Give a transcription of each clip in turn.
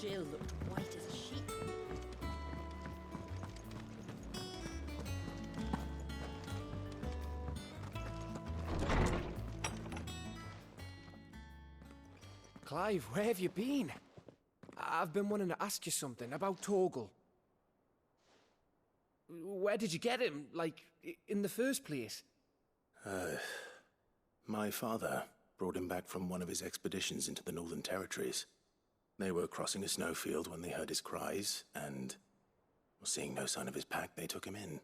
Jill looked white as a sheep. Clive, where have you been? I've been wanting to ask you something about Torgal. Where did you get him, like, in the first place? My father brought him back from one of his expeditions into the Northern Territories. They were crossing a snowfield when they heard his cries, and seeing no sign of his pack, they took him in.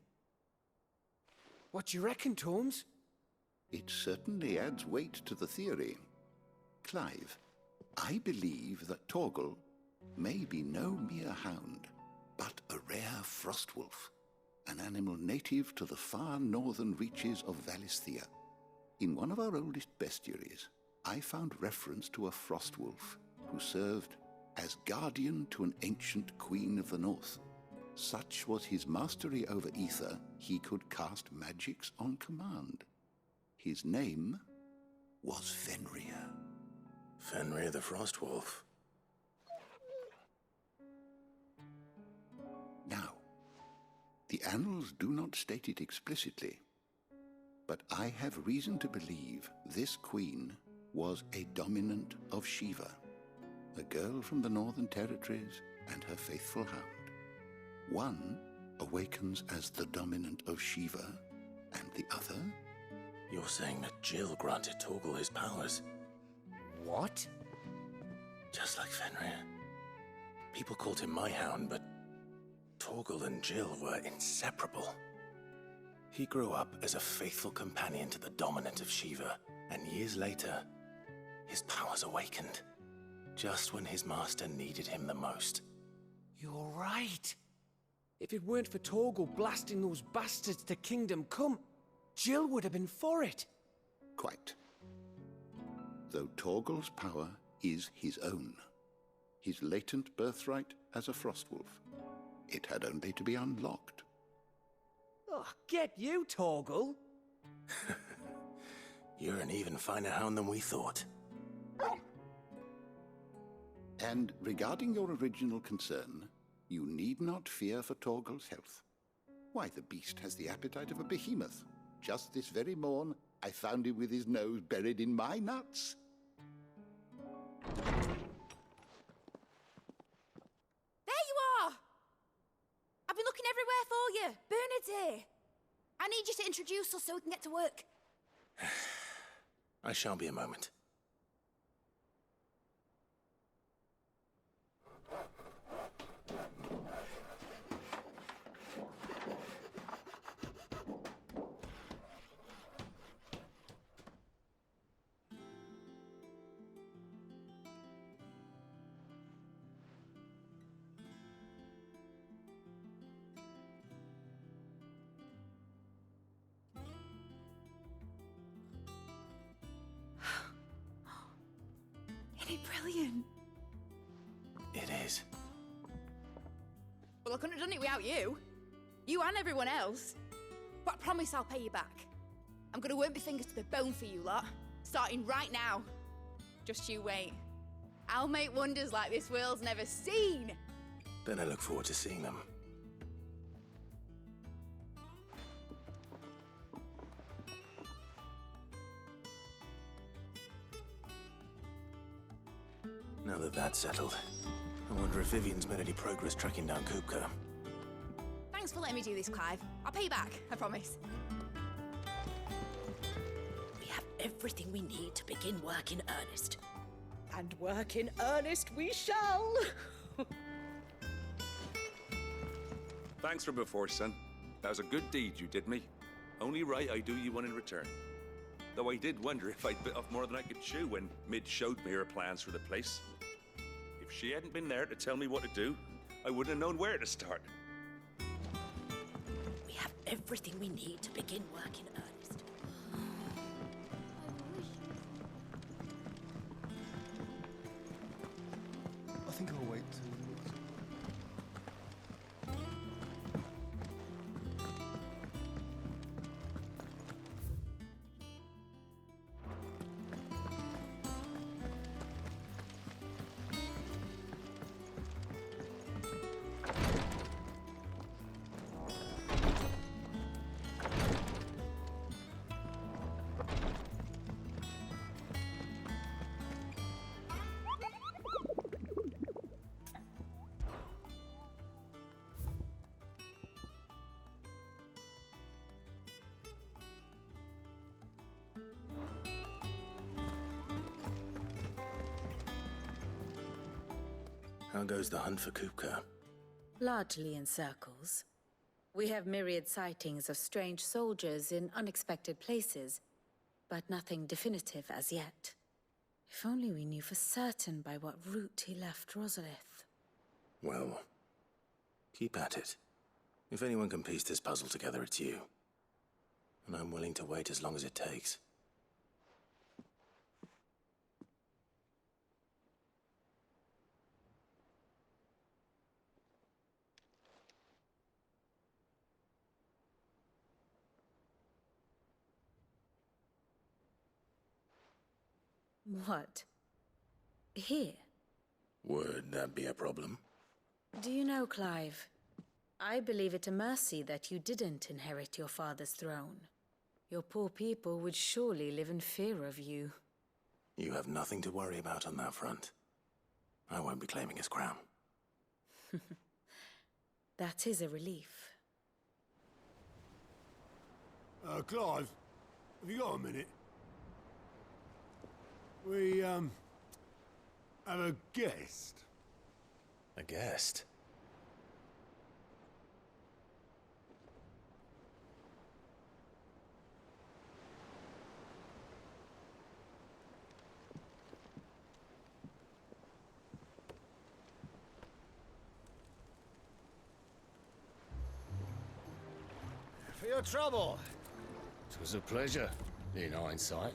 What do you reckon, Tomes? It certainly adds weight to the theory. Clive, I believe that Torgal may be no mere hound, but a rare frostwolf, an animal native to the far northern reaches of Valisthea. In one of our oldest bestiaries, I found reference to a frostwolf who served as guardian to an ancient queen of the north. Such was his mastery over ether, he could cast magics on command. His name was Fenrir. Fenrir the Frostwolf. Now, the annals do not state it explicitly, but I have reason to believe this queen was a dominant of Shiva, a girl from the Northern Territories and her faithful hound. One awakens as the dominant of Shiva, and the other? You're saying that Jill granted Torgal his powers? What? Just like Fenrir. People called him my hound, but Torgal and Jill were inseparable. He grew up as a faithful companion to the dominant of Shiva, and years later, his powers awakened, just when his master needed him the most. You're right. If it weren't for Torgal blasting those bastards to Kingdom Come, Jill would have been for it. Quite. Though Torgal's power is his own, his latent birthright as a frostwolf. It had only to be unlocked. Oh, get you, Torgal. You're an even finer hound than we thought. And regarding your original concern, you need not fear for Torgal's health. Why, the beast has the appetite of a behemoth. Just this very morn, I found him with his nose buried in my nuts. There you are! I've been looking everywhere for you. Bernard's here. I need you to introduce us so we can get to work. I shall be a moment. Isn't it brilliant? It is. Well, I couldn't have done it without you. You and everyone else. But I promise I'll pay you back. I'm gonna work my fingers to the bone for you lot, starting right now. Just you wait. I'll make wonders like this world's never seen. Then I look forward to seeing them. Now that that's settled, I wonder if Vivian's made any progress tracking down Kupka. Thanks for letting me do this, Clive. I'll pay you back, I promise. We have everything we need to begin work in earnest. And work in earnest we shall. Thanks for before, son. That was a good deed you did me. Only right I do you one in return. Though I did wonder if I'd bit off more than I could chew when Mid showed me her plans for the place. If she hadn't been there to tell me what to do, I wouldn't have known where to start. We have everything we need to begin work in earnest. I think I'll wait. How goes the hunt for Kupka? Largely in circles. We have myriad sightings of strange soldiers in unexpected places, but nothing definitive as yet. If only we knew for certain by what route he left Rosalith. Well, keep at it. If anyone can piece this puzzle together, it's you. And I'm willing to wait as long as it takes. What? Here? Would that be a problem? Do you know, Clive? I believe it a mercy that you didn't inherit your father's throne. Your poor people would surely live in fear of you. You have nothing to worry about on that front. I won't be claiming his crown. That is a relief. Clive, have you got a minute? We, have a guest. A guest? For your trouble. It was a pleasure, in hindsight.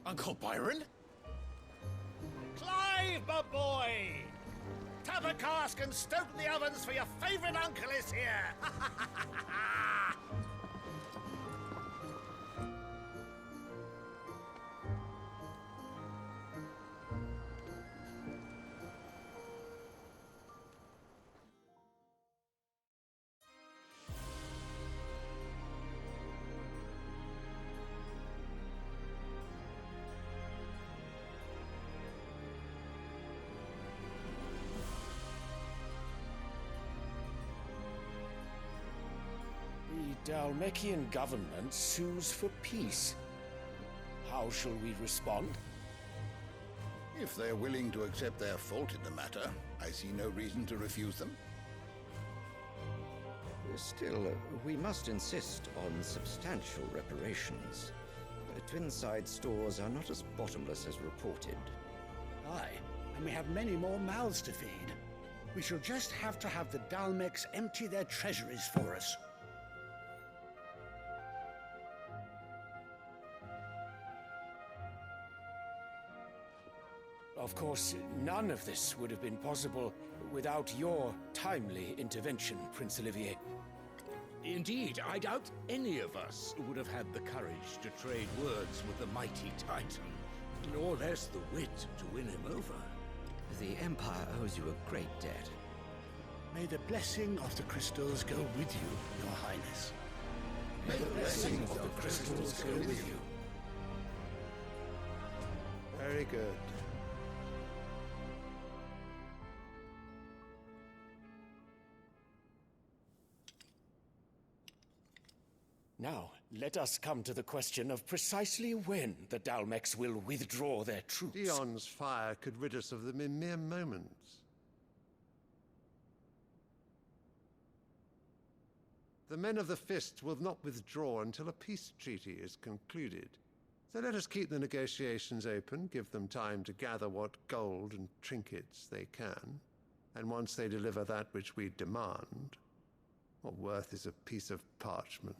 Uncle Byron? Clive, my boy! Tap a cask and stoke the ovens, for your favorite uncle is here! The Dalmekian government sues for peace. How shall we respond? If they're willing to accept their fault in the matter, I see no reason to refuse them. Still, we must insist on substantial reparations. Twinside stores are not as bottomless as reported. Aye, and we have many more mouths to feed. We shall just have to have the Dalmeks empty their treasuries for us. Of course, none of this would have been possible without your timely intervention, Prince Olivier. Indeed, I doubt any of us would have had the courage to trade words with the mighty Titan, nor less the wit to win him over. The Empire owes you a great debt. May the blessing of the crystals go with you, Your Highness. May the blessing of the crystals go with you. Very good. Now, let us come to the question of precisely when the Dalmeks will withdraw their troops. Dion's fire could rid us of them in mere moments. The men of the Fist will not withdraw until a peace treaty is concluded. So let us keep the negotiations open, give them time to gather what gold and trinkets they can. And once they deliver that which we demand, what worth is a piece of parchment?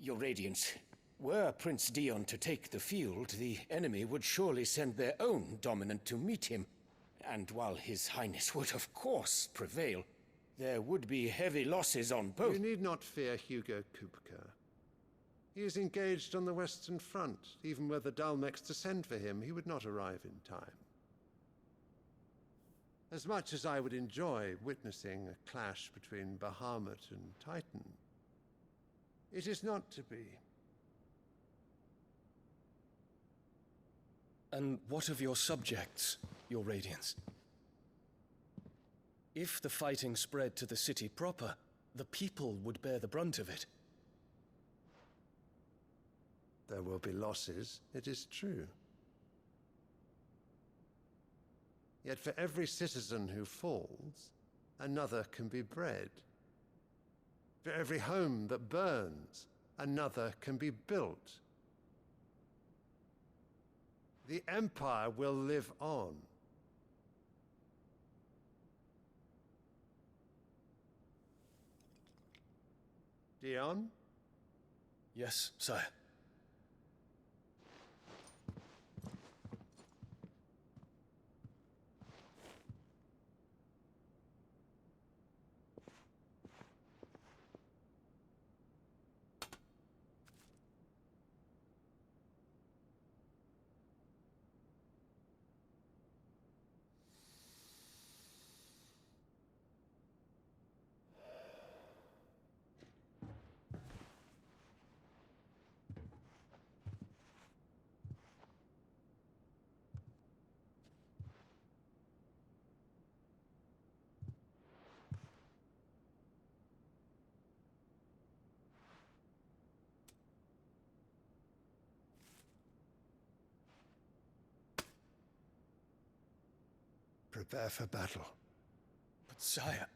Your Radiance, were Prince Dion to take the field, the enemy would surely send their own dominant to meet him. And while His Highness would of course prevail, there would be heavy losses on both. You need not fear Hugo Kupka. He is engaged on the Western Front. Even were the Dalmeks to send for him, he would not arrive in time. As much as I would enjoy witnessing a clash between Bahamut and Titan, it is not to be. And what of your subjects, Your Radiance? If the fighting spread to the city proper, the people would bear the brunt of it. There will be losses, it is true. Yet for every citizen who falls, another can be bred. For every home that burns, another can be built. The Empire will live on. Dion? Yes, sire. Prepare for battle. But sire...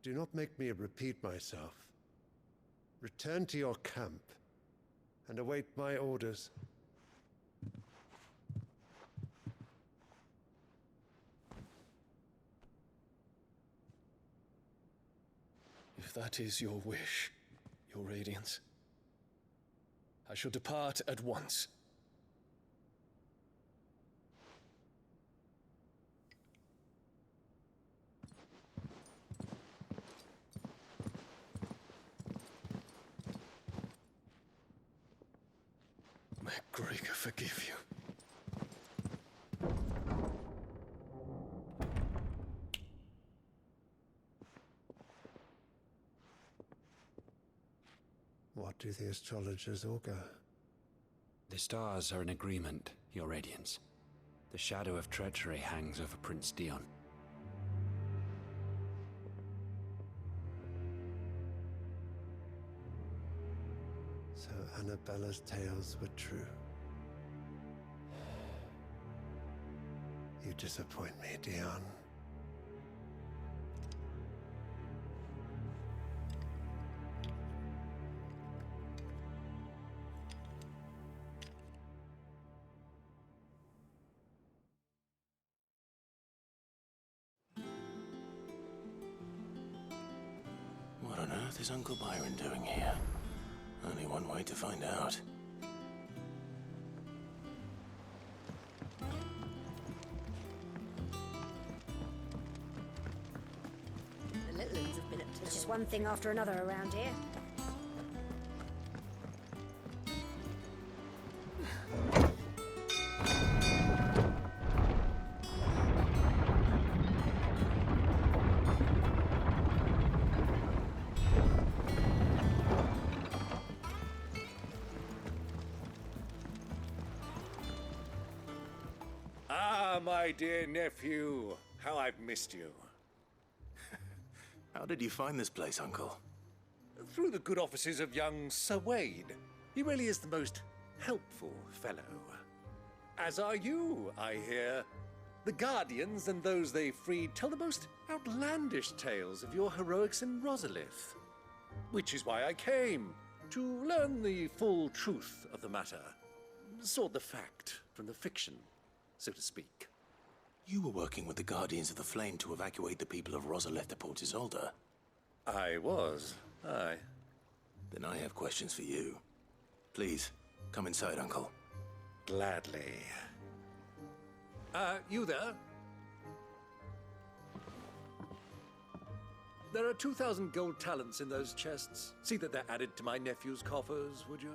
Do not make me repeat myself. Return to your camp and await my orders. If that is your wish, your Radiance, I shall depart at once. May Gregor forgive you. What do the astrologers augur? The stars are in agreement, Your Radiance. The shadow of treachery hangs over Prince Dion. So Annabella's tales were true. You disappoint me, Dion. What on earth is Uncle Byron doing here? Only one way to find out. The little ones have been up to It's just one thing after another around here. Ah, my dear nephew, how I've missed you. How did you find this place, Uncle? Through the good offices of young Sir Wade. He really is the most helpful fellow. As are you, I hear. The Guardians and those they freed tell the most outlandish tales of your heroics in Rosalith. Which is why I came, to learn the full truth of the matter. Sort the fact from the fiction, so to speak. You were working with the Guardians of the Flame to evacuate the people of Rosalith to Port Isolde. I was, aye. Then I have questions for you. Please, come inside, Uncle. Gladly. You there? There are 2,000 gold talents in those chests. See that they're added to my nephew's coffers, would you?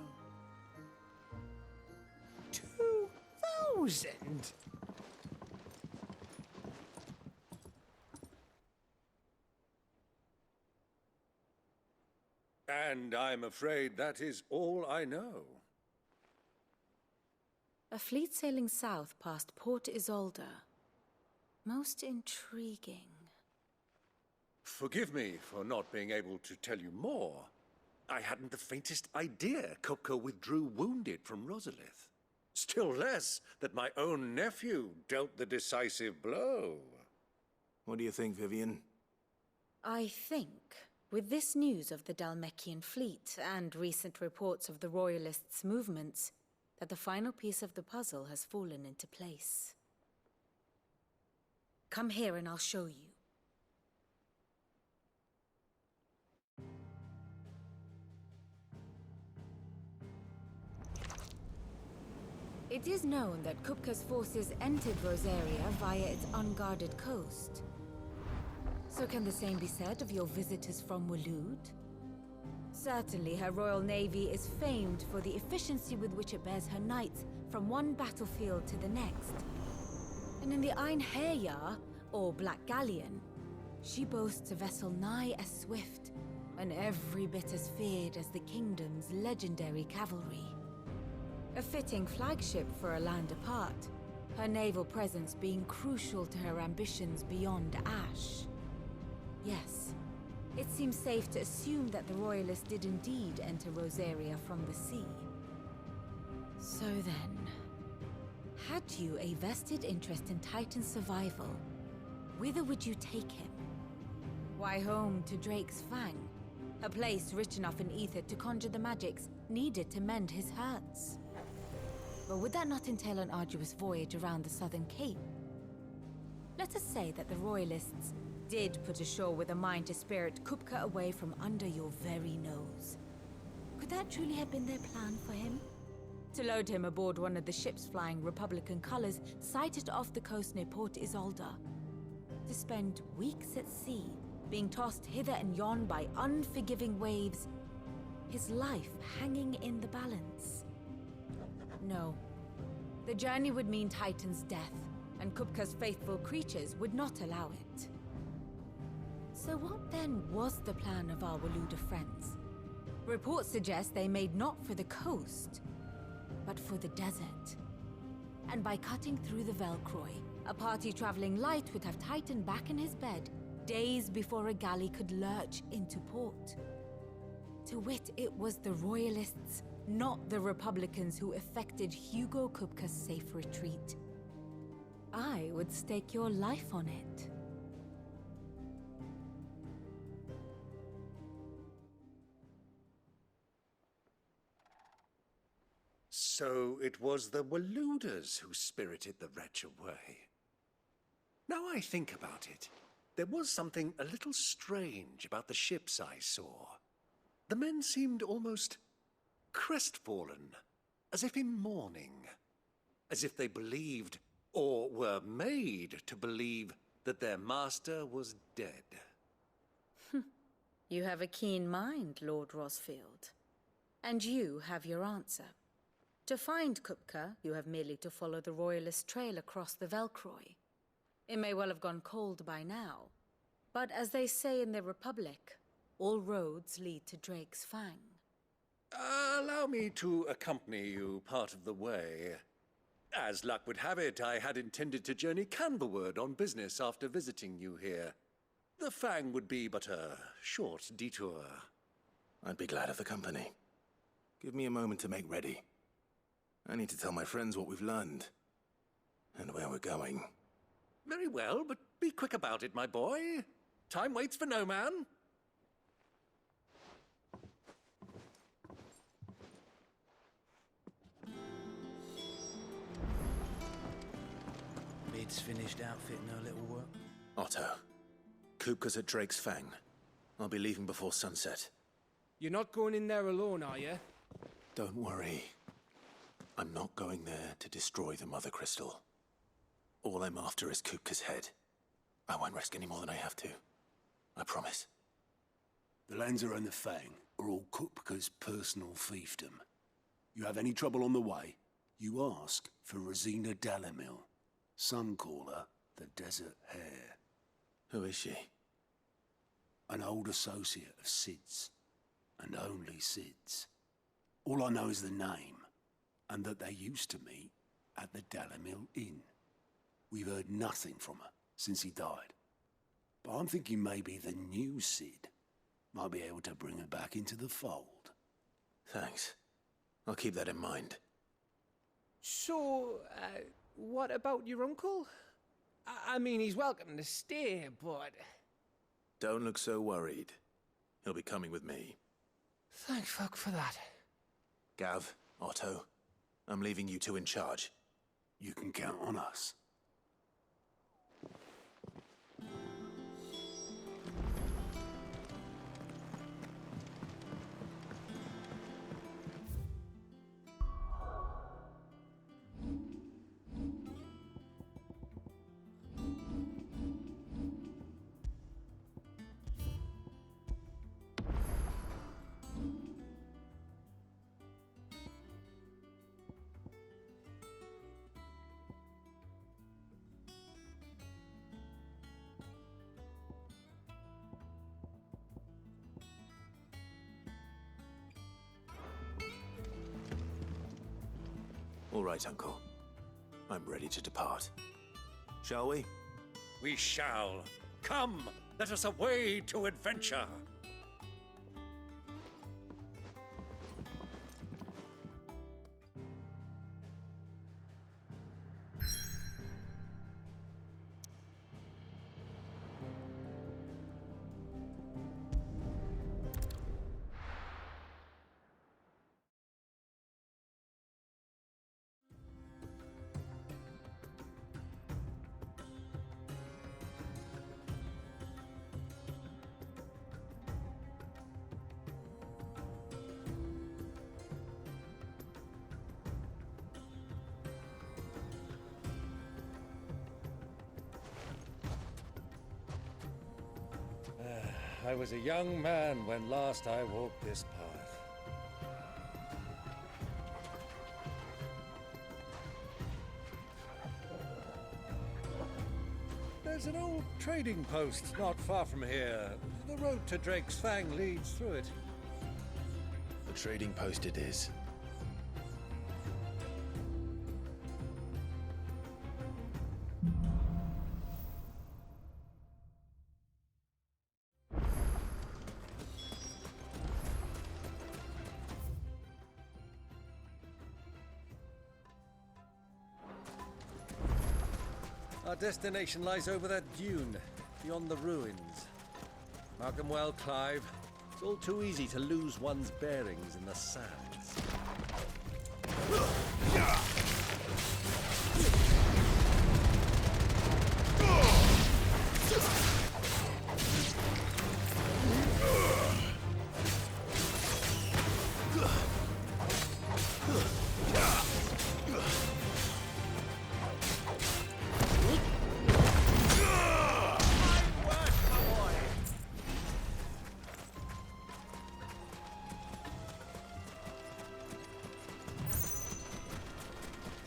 2,000? And I'm afraid that is all I know. A fleet sailing south past Port Isolde. Most intriguing. Forgive me for not being able to tell you more. I hadn't the faintest idea Kopko withdrew wounded from Rosalith. Still less that my own nephew dealt the decisive blow. What do you think, Vivian? I think, with this news of the Dalmekian fleet and recent reports of the Royalists' movements, that the final piece of the puzzle has fallen into place. Come here and I'll show you. It is known that Kupka's forces entered Rosaria via its unguarded coast. So can the same be said of your visitors from Waloed? Certainly, her royal navy is famed for the efficiency with which it bears her knights from one battlefield to the next. And in the Einherjar, or Black Galleon, she boasts a vessel nigh as swift and every bit as feared as the kingdom's legendary cavalry. A fitting flagship for a land apart, her naval presence being crucial to her ambitions beyond Ash. Yes, it seems safe to assume that the Royalists did indeed enter Rosaria from the sea. So then, had you a vested interest in Titan's survival, whither would you take him? Why, home to Drake's Fang, a place rich enough in ether to conjure the magics needed to mend his hurts. But would that not entail an arduous voyage around the southern cape? Let us say that the Royalists did put ashore with a mind to spirit Kupka away from under your very nose. Could that truly have been their plan for him? To load him aboard one of the ships flying Republican colors sighted off the coast near Port Isolde? To spend weeks at sea, being tossed hither and yon by unforgiving waves, his life hanging in the balance? No. The journey would mean Titan's death, and Kupka's faithful creatures would not allow it. So what then was the plan of our Waluda friends? Reports suggest they made not for the coast, but for the desert. And by cutting through the Velcroy, a party traveling light would have Titan back in his bed days before a galley could lurch into port. To wit, it was the Royalists, not the Republicans, who effected Hugo Kupka's safe retreat. I would stake your life on it. So it was the Waluders who spirited the wretch away. Now I think about it, there was something a little strange about the ships I saw. The men seemed almost crestfallen, as if in mourning, as if they believed, or were made to believe, that their master was dead. You have a keen mind, Lord Rosfield. And you have your answer. To find Kupka, you have merely to follow the Royalist trail across the Velcroy. It may well have gone cold by now, but as they say in the Republic, all roads lead to Drake's Fang. Allow me to accompany you part of the way. As luck would have it, I had intended to journey Canberward on business after visiting you here. The Fang would be but a short detour. I'd be glad of the company. Give me a moment to make ready. I need to tell my friends what we've learned, and where we're going. Very well, but be quick about it, my boy. Time waits for no man. Mid's finished outfitting her little work. Otto, Kupka's at Drake's Fang. I'll be leaving before sunset. You're not going in there alone, are you? Don't worry. I'm not going there to destroy the Mother Crystal. All I'm after is Kupka's head. I won't risk any more than I have to. I promise. The Lancer and the Fang are all Kupka's personal fiefdom. You have any trouble on the way, you ask for Rosina Dalamil. Some call her the Desert Hare. Who is she? An old associate of Sid's, and only Sid's. All I know is the name, and that they used to meet at the Dalamil Inn. We've heard nothing from her since he died. But I'm thinking maybe the new Sid might be able to bring her back into the fold. Thanks. I'll keep that in mind. So, what about your uncle? I mean, he's welcome to stay, but... Don't look so worried. He'll be coming with me. Thank fuck for that. Gav, Otto, I'm leaving you two in charge. You can count on us. All right, Uncle. I'm ready to depart. Shall we? We shall. Come, let us away to adventure. I was a young man when last I walked this path. There's an old trading post not far from here. The road to Drake's Fang leads through it. The trading post it is. Our destination lies over that dune, beyond the ruins. Mark 'em well, Clive. It's all too easy to lose one's bearings in the sands.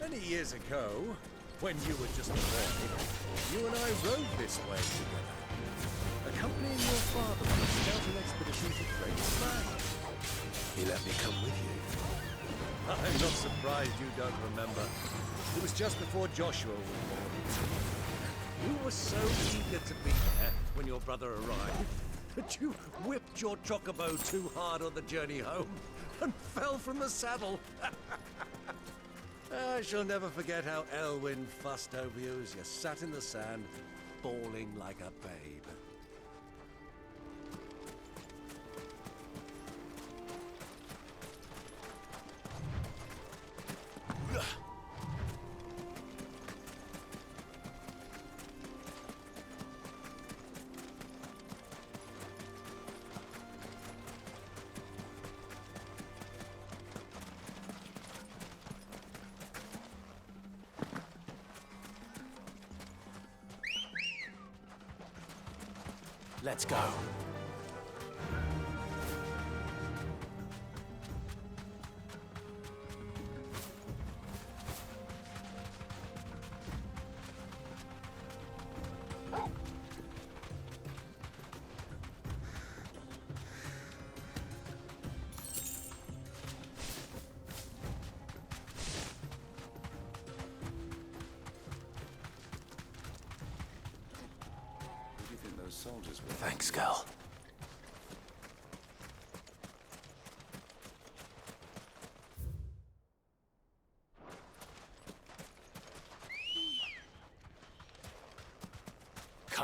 Many years ago, when you were just a boy, you and I rode this way together, accompanying your father on a scouting expedition to Drake's Fang. He let me come with you. I'm not surprised you don't remember. It was just before Joshua was born. You were so eager to be there when your brother arrived that you whipped your chocobo too hard on the journey home and fell from the saddle. I shall never forget how Elwyn fussed over you as you sat in the sand, bawling like a babe. Let's go. Soldiers were. Thanks, Gal.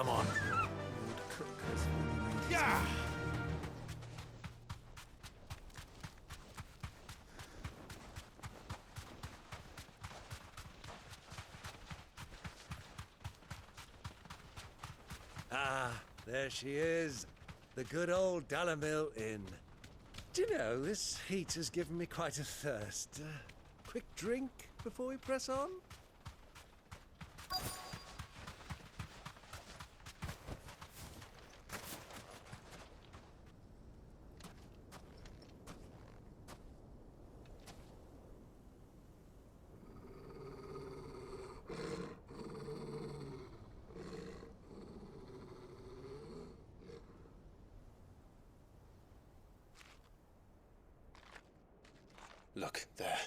Come on. Yeah! Ah, there she is. The good old Dalamil Inn. Do you know, this heat has given me quite a thirst. Quick drink before we press on? Look, there.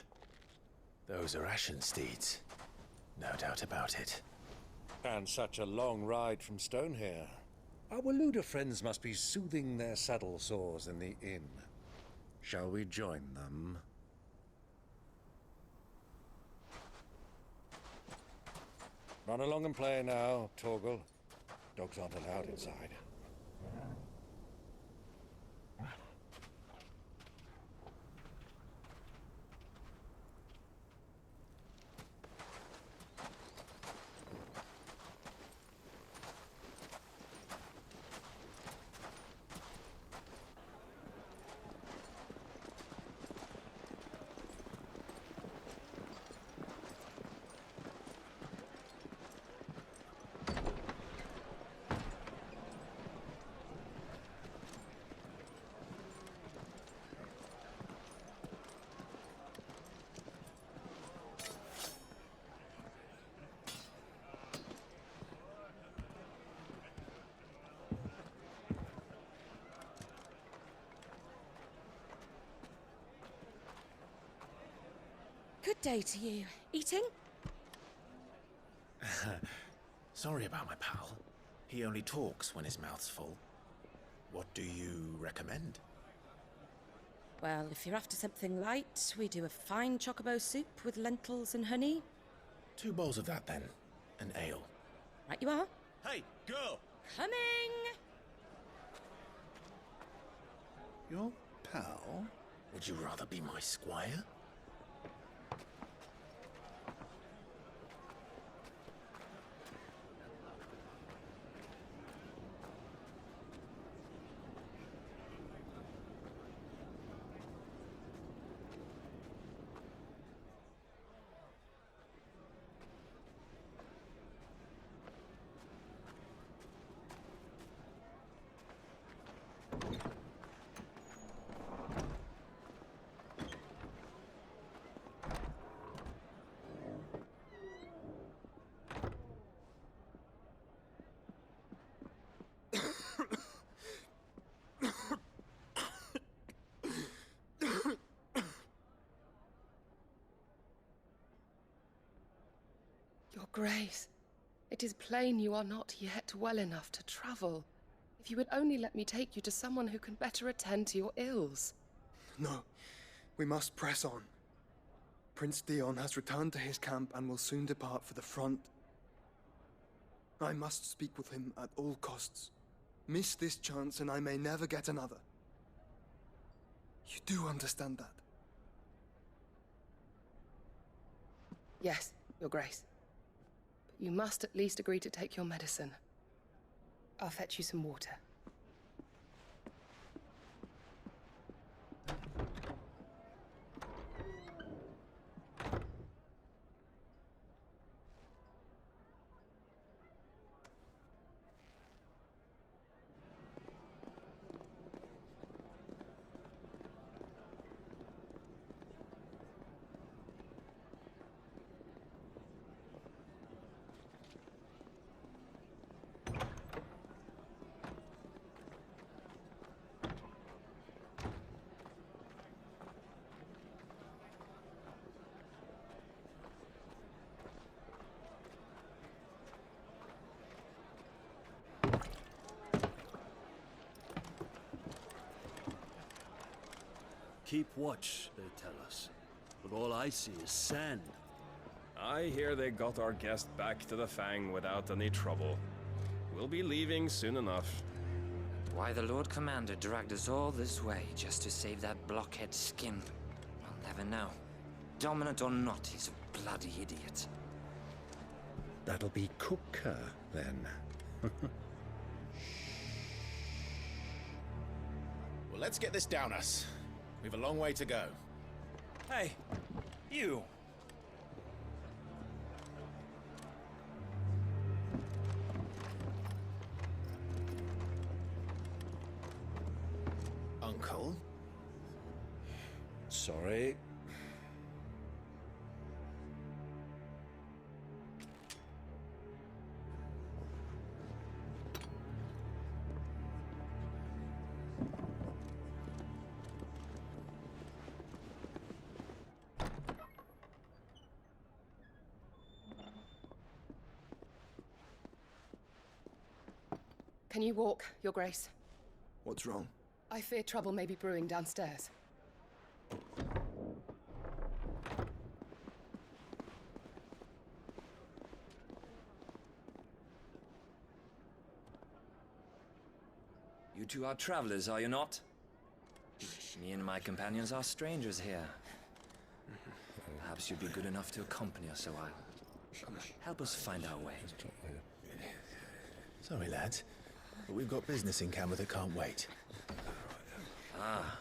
Those are Ashen steeds. No doubt about it. And such a long ride from Stonehair. Our Waluda friends must be soothing their saddle sores in the inn. Shall we join them? Run along and play now, Torgal. Dogs aren't allowed inside. Good day to you. Eating? Sorry about my pal. He only talks when his mouth's full. What do you recommend? Well, if you're after something light, we do a fine chocobo soup with lentils and honey. 2 bowls of that, then. An ale. Right you are. Hey, girl! Coming! Your pal? Would you rather be my squire? Your Grace, it is plain you are not yet well enough to travel. If you would only let me take you to someone who can better attend to your ills. No, we must press on. Prince Dion has returned to his camp and will soon depart for the front. I must speak with him at all costs. Miss this chance and I may never get another. You do understand that? Yes, Your Grace. But you must at least agree to take your medicine. I'll fetch you some water. Keep watch, they tell us. But all I see is sand. I hear they got our guest back to the Fang without any trouble. We'll be leaving soon enough. Why the Lord Commander dragged us all this way just to save that blockhead skin, we'll never know. Dominant or not, he's a bloody idiot. That'll be Cooker, then. Well, let's get this down us. We've a long way to go. Hey, you! Uncle? Sorry. Can you walk, Your Grace? What's wrong? I fear trouble may be brewing downstairs. You two are travelers, are you not? Me and my companions are strangers here. Perhaps you'd be good enough to accompany us a while. Help us find our way. Sorry, lads, but we've got business in camera that can't wait. Ah,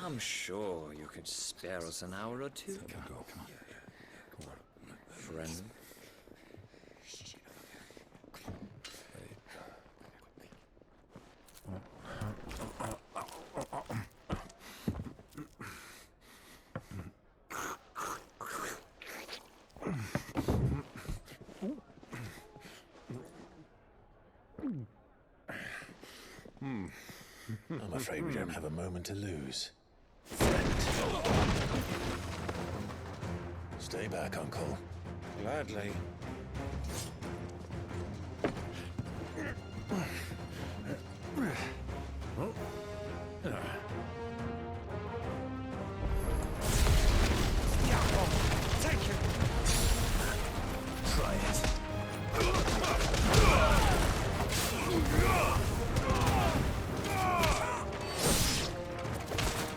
I'm sure you could spare us an hour or two. Come on. Friend. I'm afraid we don't have a moment to lose. Stay back, Uncle. Gladly. Take it! Try it.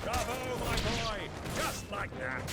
Bravo, my boy! Just like that!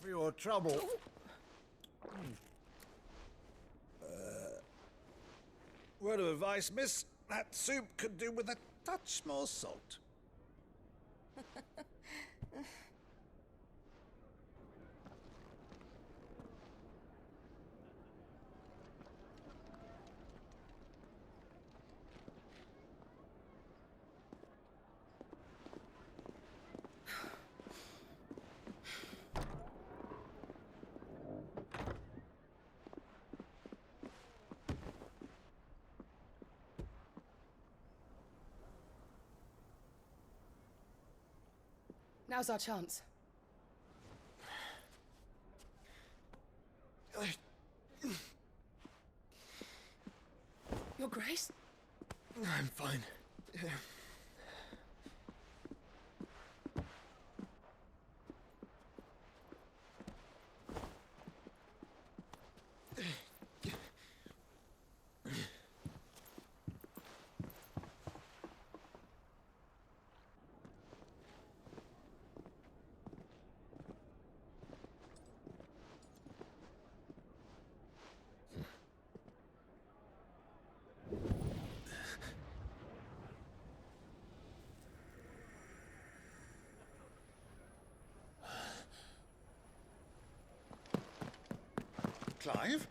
For your trouble. Word of advice, miss. That soup could do with a touch more salt. Now's our chance. Your Grace? I'm fine. Clive?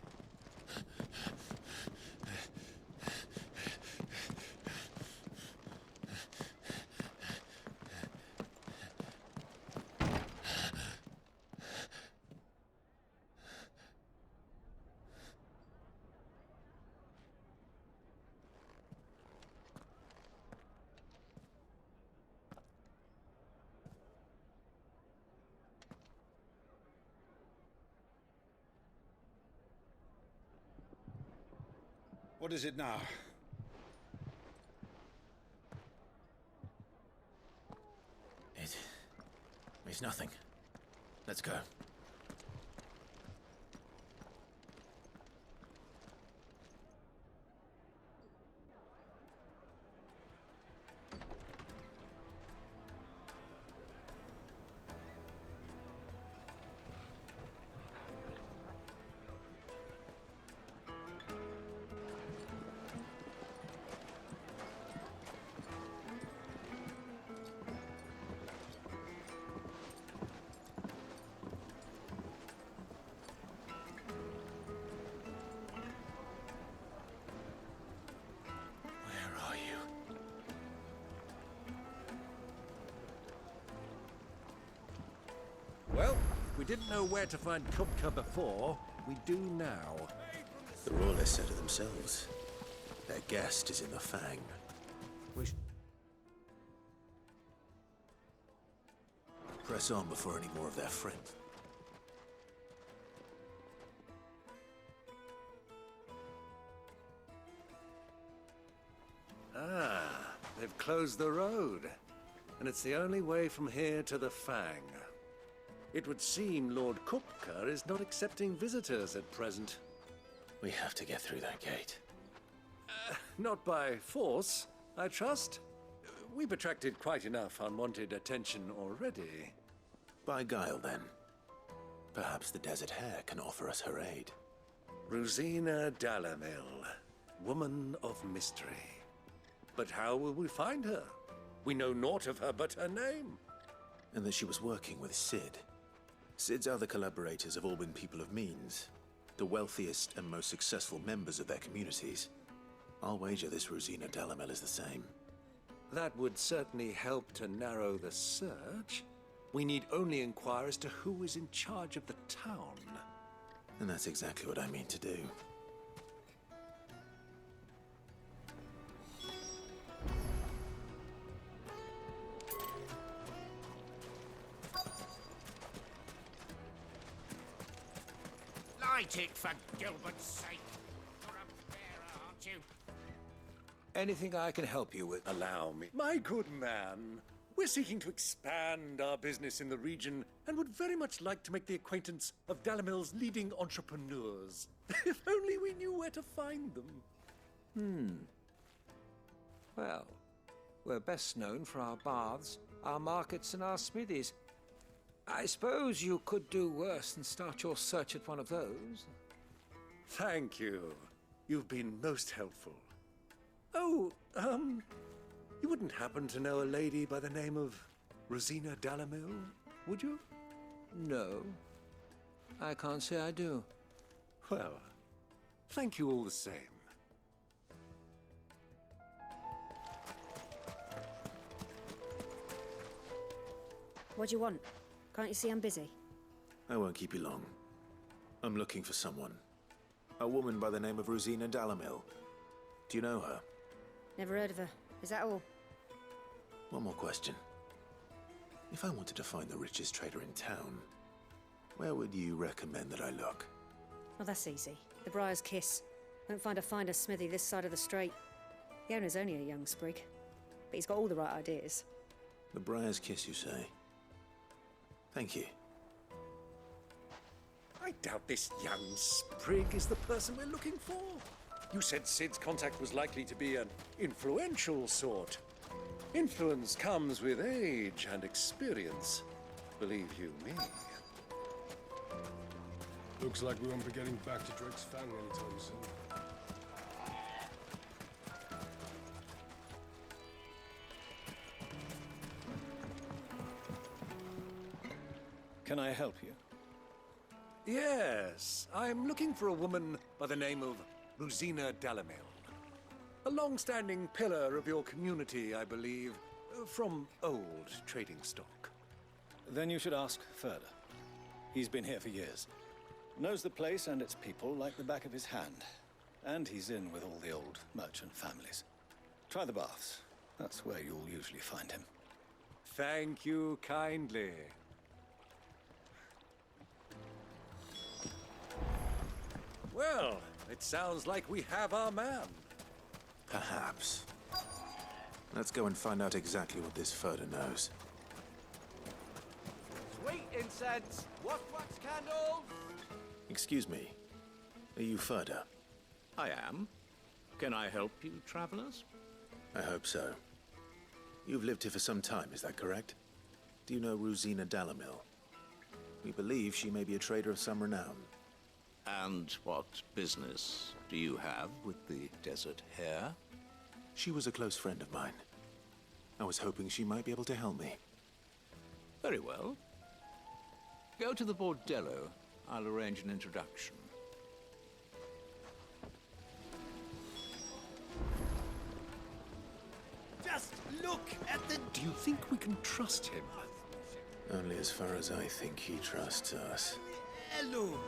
What is it now? It's nothing. Let's go. Well, we didn't know where to find Kupka before. We do now. The Royalists said it themselves. Their guest is in the Fang. Press on before any more of their friends. Ah, they've closed the road. And it's the only way from here to the Fang. It would seem Lord Kupka is not accepting visitors at present. We have to get through that gate. Not by force, I trust. We've attracted quite enough unwanted attention already. By guile, then. Perhaps the Desert Hare can offer us her aid. Rosina Dalamil, woman of mystery. But how will we find her? We know naught of her but her name. And that she was working with Cid. Cid's other collaborators have all been people of means, the wealthiest and most successful members of their communities. I'll wager this Rosina Dalamel is the same. That would certainly help to narrow the search. We need only inquire as to who is in charge of the town. And that's exactly what I mean to do. Light it, for Gilbert's sake. You're a bearer, aren't you? Anything I can help you with, allow me. My good man, we're seeking to expand our business in the region and would very much like to make the acquaintance of Dalamil's leading entrepreneurs. If only we knew where to find them. Well, we're best known for our baths, our markets, and our smithies. I suppose you could do worse than start your search at one of those. Thank you. You've been most helpful. Oh, you wouldn't happen to know a lady by the name of Rosina Dalamil, would you? No. I can't say I do. Well, thank you all the same. What do you want? Can't you see I'm busy? I won't keep you long. I'm looking for someone. A woman by the name of Rosina Dalamil. Do you know her? Never heard of her. Is that all? One more question. If I wanted to find the richest trader in town, where would you recommend that I look? Well, that's easy. The Briar's Kiss. Won't find a finer smithy this side of the strait. The owner's only a young sprig, but he's got all the right ideas. The Briar's Kiss, you say? Thank you. I doubt this young sprig is the person we're looking for. You said Cid's contact was likely to be an influential sort. Influence comes with age and experience, believe you me. Looks like we won't be getting back to Drake's Fang anytime soon. Can I help you? Yes, I'm looking for a woman by the name of Rosina Dalamil. A long-standing pillar of your community, I believe, from old trading stock. Then you should ask further. He's been here for years. Knows the place and its people like the back of his hand. And he's in with all the old merchant families. Try the baths. That's where you'll usually find him. Thank you kindly. Well, It sounds like we have our man. Perhaps. Let's go and find out exactly what this Furder knows. Sweet incense! Wax candles! Excuse me. Are you Furder? I am. Can I help you, travelers? I hope so. You've lived here for some time, is that correct? Do you know Rosina Dalamil? We believe she may be a trader of some renown. And what business do you have with the desert hare? She was a close friend of mine. I was hoping she might be able to help me. Very well. Go to the bordello. I'll arrange an introduction. Just look at the... Do you think we can trust him? Only as far as I think he trusts us. Hello.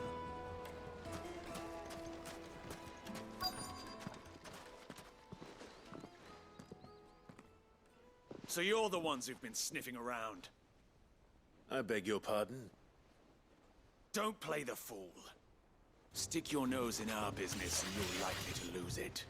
So you're the ones who've been sniffing around. I beg your pardon? Don't play the fool. Stick your nose in our business and you're likely to lose it.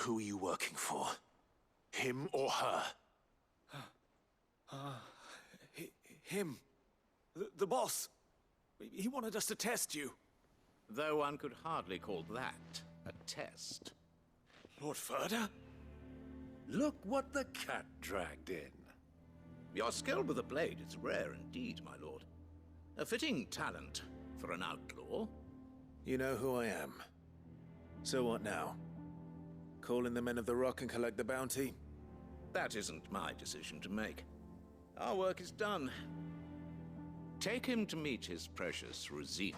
Who are you working for? Him or her? Him. The boss. He wanted us to test you. Though one could hardly call that a test. Lord Furder? Look what the cat dragged in. Your skill with the blade is rare indeed, my lord. A fitting talent for an outlaw. You know who I am. So what now? Call in the Men of the Rock and collect the bounty? That isn't my decision to make. Our work is done. Take him to meet his precious Rosina.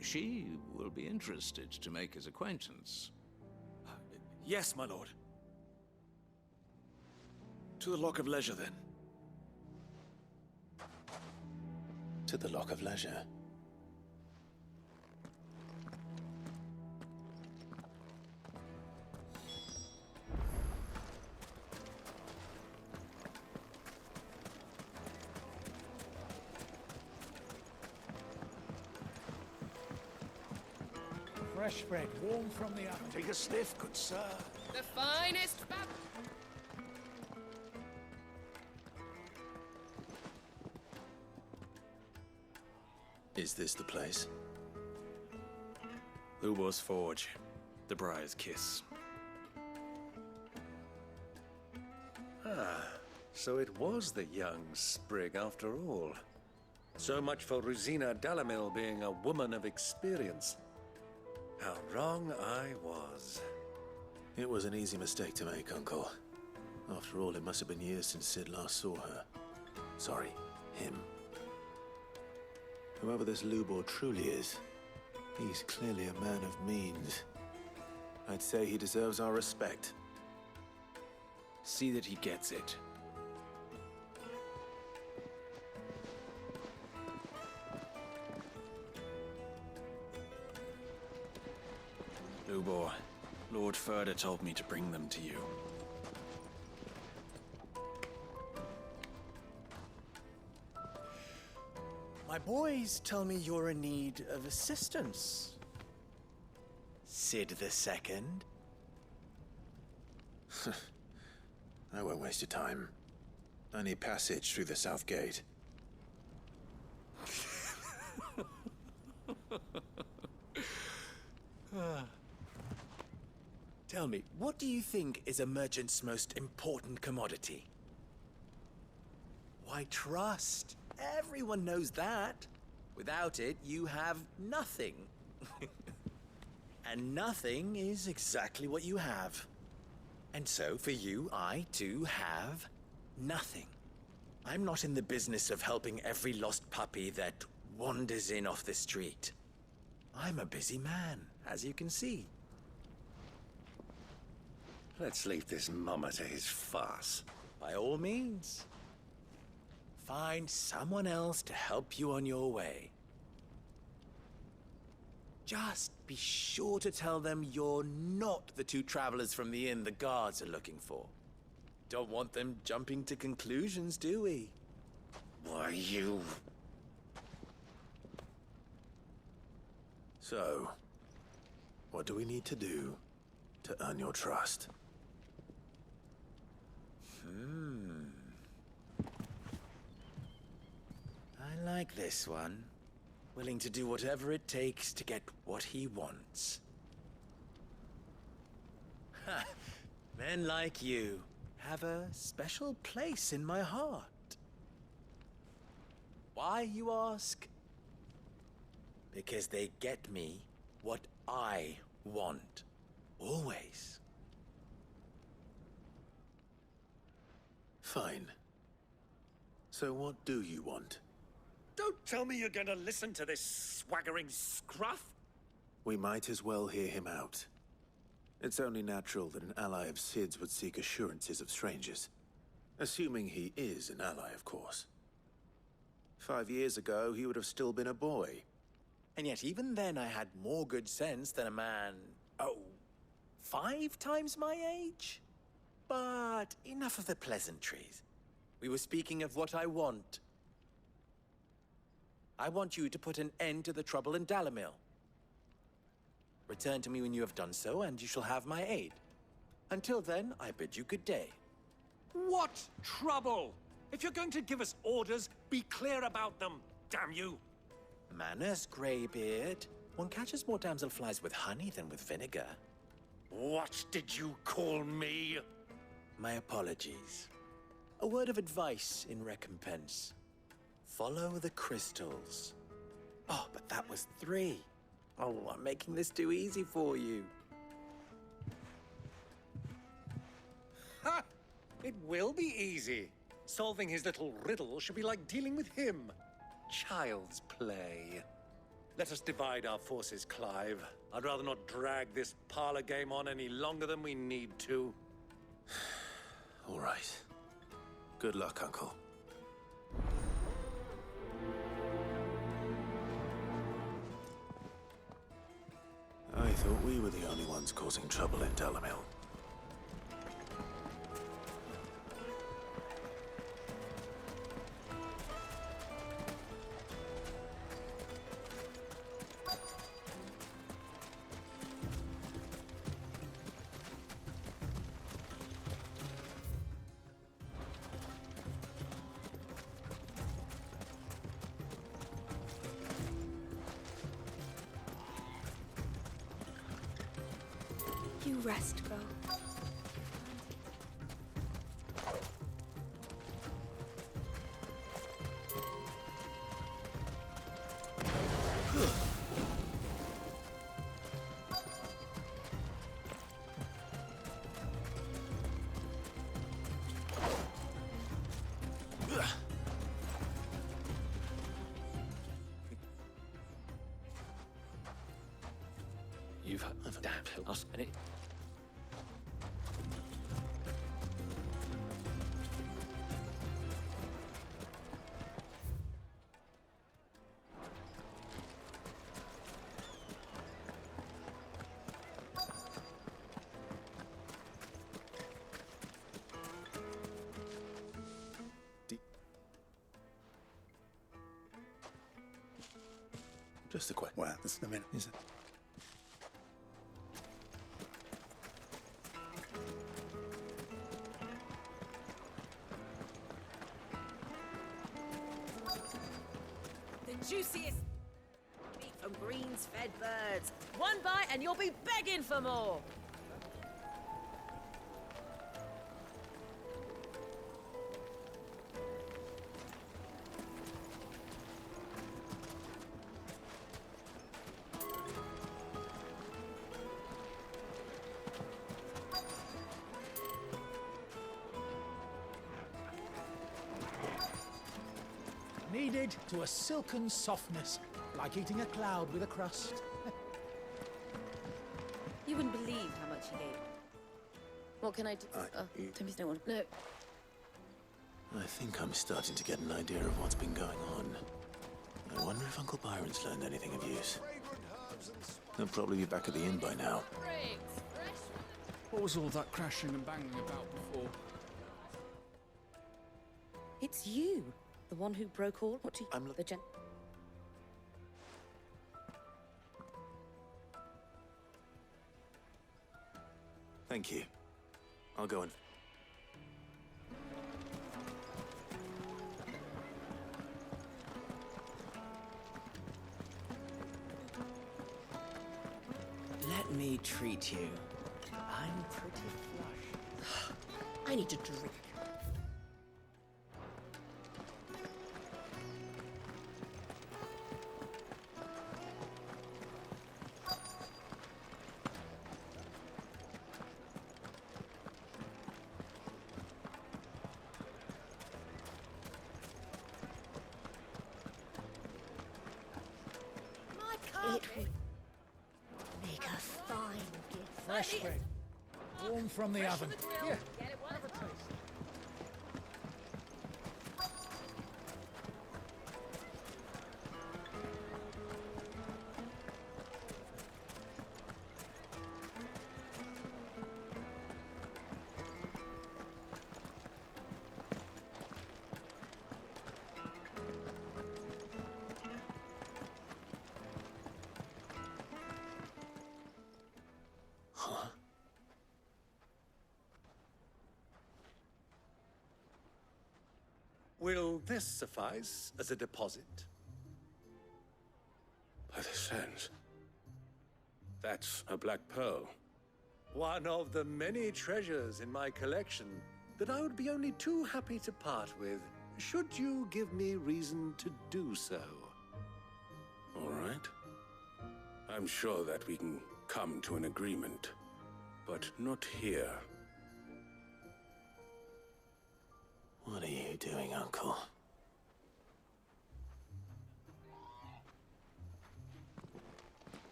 She will be interested to make his acquaintance. Yes, my lord. To the Lock of Leisure, then. To the Lock of Leisure. Fresh bread, warm from the oven. Take a sniff, good sir. The finest Is this the place? Lubor's Forge. The Briar's Kiss. Ah, so it was the young sprig after all. So much for Rosina Dalamil being a woman of experience. How wrong I was. It was an easy mistake to make, Uncle. After all, it must have been years since Sid last saw her. Sorry, him. Whoever this Lubor truly is, he's clearly a man of means. I'd say he deserves our respect. See that he gets it. Lubor, Lord Furder told me to bring them to you. My boys tell me you're in need of assistance. Sid the Second? I won't waste your time. I need passage through the south gate. Tell me, what do you think is a merchant's most important commodity? Why, trust. Everyone knows that. Without it, you have nothing. And nothing is exactly what you have. And so, for you, I, too, have nothing. I'm not in the business of helping every lost puppy that wanders in off the street. I'm a busy man, as you can see. Let's leave this mummer to his farce. By all means. Find someone else to help you on your way. Just be sure to tell them you're not the two travelers from the inn the guards are looking for. Don't want them jumping to conclusions, do we? Why, you... So, what do we need to do to earn your trust? I like this one. Willing to do whatever it takes to get what he wants. Ha! Men like you have a special place in my heart. Why, you ask? Because they get me what I want. Always. Fine. So what do you want? Don't tell me you're gonna listen to this swaggering scruff! We might as well hear him out. It's only natural that an ally of Sid's would seek assurances of strangers. Assuming he is an ally, of course. 5 years ago, he would have still been a boy. And yet even then I had more good sense than a man, 5 times my age? But enough of the pleasantries. We were speaking of what I want. I want you to put an end to the trouble in Dalamil. Return to me when you have done so, and you shall have my aid. Until then, I bid you good day. What trouble? If you're going to give us orders, be clear about them, damn you! Manners, Greybeard. One catches more damselflies with honey than with vinegar. What did you call me? My apologies. A word of advice in recompense. Follow the crystals. Oh, but that was 3. Oh, I'm making this too easy for you. Ha! It will be easy. Solving his little riddle should be like dealing with him. Child's play. Let us divide our forces, Clive. I'd rather not drag this parlor game on any longer than we need to. All right. Good luck, Uncle. I thought we were the only ones causing trouble in Dalamil. You rest, girl. You've damn lost a minute. Just a quick. Well, this is a minute. Is it? juiciest meat from greens-fed birds. One bite and you'll be begging for more. Kneaded to a silken softness, like eating a cloud with a crust. You wouldn't believe how much he gave. What can I do? Timmy's no one. No. I think I'm starting to get an idea of what's been going on. I wonder if Uncle Byron's learned anything of use. He'll probably be back at the inn by now. What was all that crashing and banging about before? It's you. The one who broke all? What do you... the gen... Thank you. I'll go and... Let me treat you. I'm pretty flush. I need to drink. It would make a fine gift. Fresh bread. Warm from the oven. Here, have a taste. Will this suffice as a deposit? By the sands. That's a black pearl. One of the many treasures in my collection that I would be only too happy to part with, should you give me reason to do so. All right. I'm sure that we can come to an agreement, but not here. What are you doing, Uncle?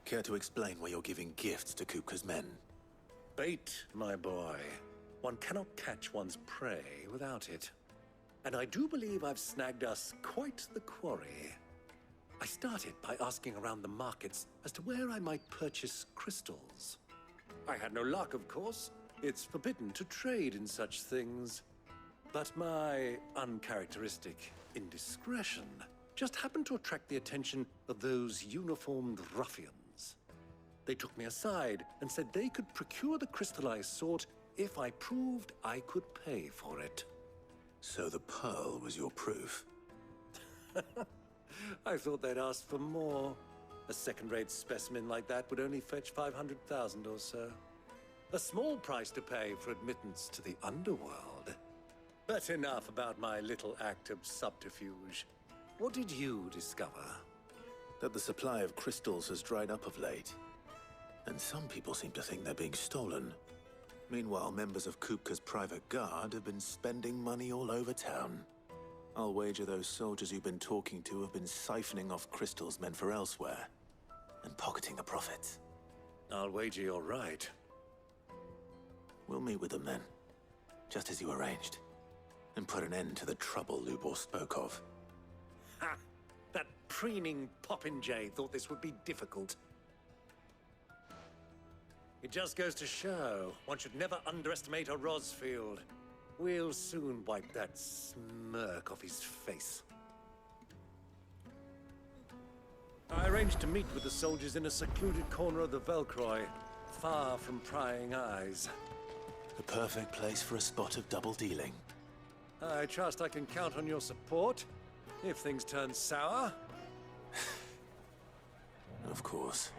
Care to explain why you're giving gifts to Kupka's men? Bait, my boy. One cannot catch one's prey without it. And I do believe I've snagged us quite the quarry. I started by asking around the markets as to where I might purchase crystals. I had no luck, of course. It's forbidden to trade in such things. But my uncharacteristic indiscretion just happened to attract the attention of those uniformed ruffians. They took me aside and said they could procure the crystallized sort if I proved I could pay for it. So the pearl was your proof? I thought they'd asked for more. A second-rate specimen like that would only fetch 500,000 or so. A small price to pay for admittance to the underworld. But enough about my little act of subterfuge. What did you discover? That the supply of crystals has dried up of late. And some people seem to think they're being stolen. Meanwhile, members of Kupka's private guard have been spending money all over town. I'll wager those soldiers you've been talking to have been siphoning off crystals meant for elsewhere, and pocketing the profits. I'll wager you're right. We'll meet with them then, just as you arranged, and put an end to the trouble Lubor spoke of. Ha! That preening popinjay thought this would be difficult. It just goes to show one should never underestimate a Rosfield. We'll soon wipe that smirk off his face. I arranged to meet with the soldiers in a secluded corner of the Velcroy, far from prying eyes. The perfect place for a spot of double dealing. I trust I can count on your support, if things turn sour. Of course.